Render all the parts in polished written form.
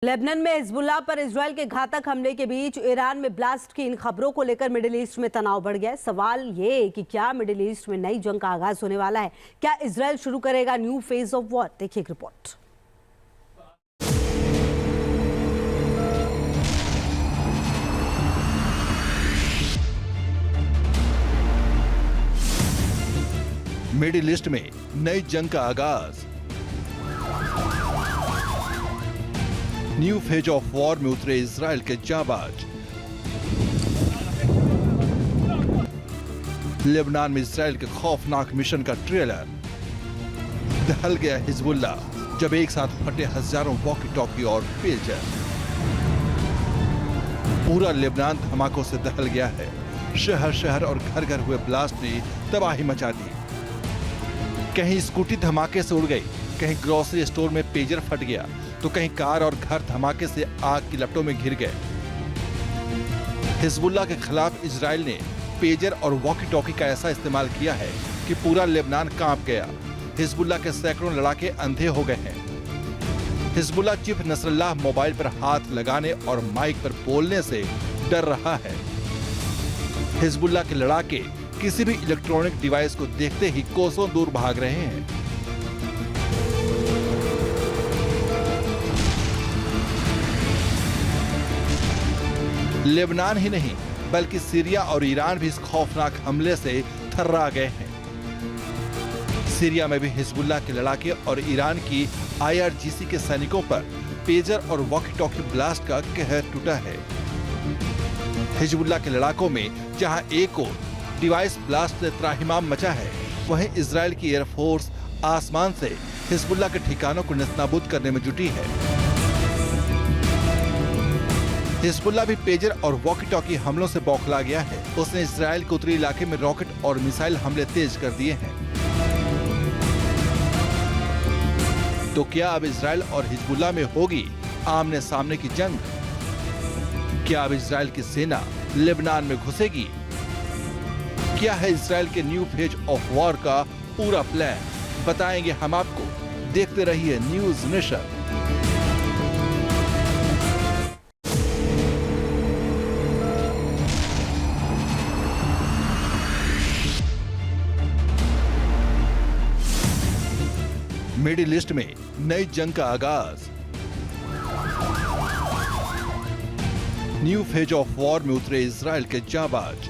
Lebanon में Hezbollah पर Israel के घातक हमले के बीच ईरान में ब्लास्ट की इन खबरों को लेकर मिडिल ईस्ट में तनाव बढ़ गया है। सवाल ये कि क्या मिडिल ईस्ट में नई जंग का आगाज होने वाला है? क्या इजरायल शुरू करेगा न्यू फेज ऑफ वॉर? देखिए एक रिपोर्ट। मिडिल ईस्ट में नई जंग का आगाज। न्यू फेज ऑफ वॉर में उतरे इजरायल के जाबाज। लेबनान में इजरायल के खौफनाक मिशन का ट्रेलर। दहल गया हिजबुल्लाह जब एक साथ फटे हजारों वॉकी टॉकी और पेजर। पूरा लेबनान धमाकों से दहल गया है। शहर शहर और घर घर हुए ब्लास्ट ने तबाही मचा दी। कहीं स्कूटी धमाके से उड़ गई, कहीं ग्रोसरी स्टोर में पेजर फट गया, तो कहीं कार और घर धमाके से आग की लपटों में घिर गए। हिजबुल्लाह के खिलाफ इजरायल ने पेजर और वॉकी टॉकी का ऐसा इस्तेमाल किया है कि पूरा लेबनान कांप गया। हिजबुल्लाह के सैकड़ों लड़ाके अंधे हो गए हैं। हिजबुल्लाह चीफ नसरुल्लाह मोबाइल पर हाथ लगाने और माइक पर बोलने से डर रहा है। हिजबुल्लाह के लड़ाके किसी भी इलेक्ट्रॉनिक डिवाइस को देखते ही कोसों दूर भाग रहे हैं। लेबनान ही नहीं बल्कि सीरिया और ईरान भी इस खौफनाक हमले से थर्रा गए हैं। सीरिया में भी हिजबुल्लाह के लड़ाके और ईरान की आईआरजीसी के सैनिकों पर पेजर और वॉकी टॉकी ब्लास्ट का कहर टूटा है। हिजबुल्लाह के लड़ाकों में जहां एक ओर डिवाइस ब्लास्ट से त्राहिमाम मचा है, वहीं इजरायल की एयरफोर्स आसमान से हिजबुल्लाह के ठिकानों को नेस्तनाबूद करने में जुटी है। हिजबुल्लाह भी पेजर और वॉकी टॉकी हमलों से बौखला गया है। उसने इजरायल के उत्तरी इलाके में रॉकेट और मिसाइल हमले तेज कर दिए हैं। तो क्या अब इजरायल और हिजबुल्लाह में होगी आमने सामने की जंग? क्या अब इजरायल की सेना लेबनान में घुसेगी? क्या है इजरायल के न्यू फेज ऑफ वॉर का पूरा प्लान? बताएंगे हम आपको। देखते रहिए न्यूज नेशन। मिडिल ईस्ट में नई जंग का आगाज। न्यू फेज ऑफ वॉर में उतरे इजरायल के जाबाज।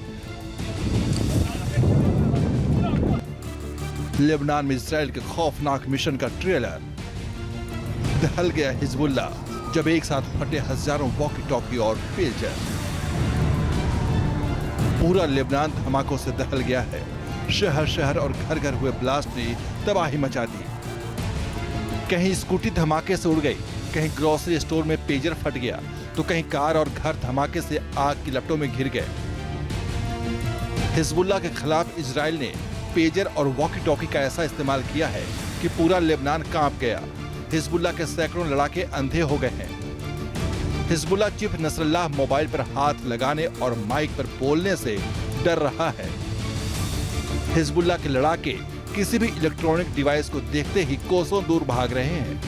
लेबनान में इजरायल के खौफनाक मिशन का ट्रेलर। दहल गया हिजबुल्लाह जब एक साथ फटे हजारों वॉकी टॉकी और पेजर। पूरा लेबनान धमाकों से दहल गया है। शहर शहर और घर घर हुए ब्लास्ट ने तबाही मचा दी। कहीं स्कूटी धमाके से उड़ गई, कहीं ग्रोसरी स्टोर में पेजर फट गया, तो कहीं कार और घर धमाके से आग की लपटों में घिर गए। हिजबुल्लाह के खिलाफ इजरायल ने पेजर और वॉकी टॉकी का ऐसा इस्तेमाल किया है कि पूरा लेबनान कांप गया। हिजबुल्लाह के सैकड़ों लड़ाके अंधे हो गए हैं। हिजबुल्लाह चीफ नसरुल्लाह मोबाइल पर हाथ लगाने और माइक पर बोलने से डर रहा है। हिजबुल्लाह के लड़ाके किसी भी इलेक्ट्रॉनिक डिवाइस को देखते ही कोसों दूर भाग रहे हैं।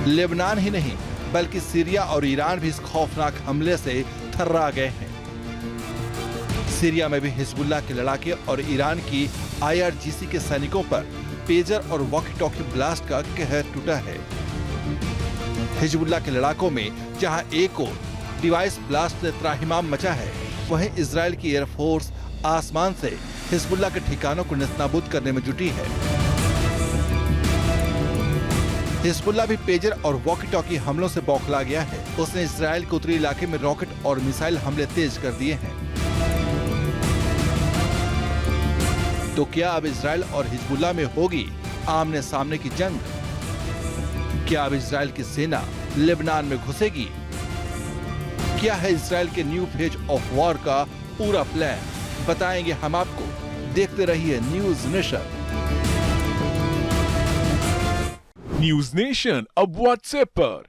लेबनान ही नहीं बल्कि सीरिया और ईरान भी इस खौफनाक हमले से थर्रा गए हैं। सीरिया में भी हिजबुल्लाह के लड़ाके और ईरान की आईआरजीसी के सैनिकों पर पेजर और वॉकी टॉकी ब्लास्ट का कहर टूटा है। हिजबुल्लाह के लड़ाकों में जहां एक ओर डिवाइस ब्लास्ट से त्राहिमाम मचा है, वहीं इजरायल की एयरफोर्स आसमान से हिजबुल्लाह के ठिकानों को नेस्तनाबूद करने में जुटी है। हिजबुल्लाह भी पेजर और वॉकी टॉकी हमलों से बौखला गया है। उसने इजरायल के उत्तरी इलाके में रॉकेट और मिसाइल हमले तेज कर दिए हैं। तो क्या अब इजरायल और हिजबुल्लाह में होगी आमने सामने की जंग? क्या अब इजरायल की सेना लेबनान में घुसेगी? क्या है इजरायल के न्यू फेज ऑफ वॉर का पूरा प्लान? बताएंगे हम आपको। देखते रहिए न्यूज नेशन। न्यूज नेशन अब व्हाट्सएप पर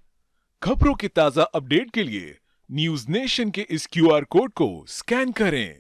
खबरों की ताजा अपडेट के लिए न्यूज नेशन के इस क्यूआर कोड को स्कैन करें।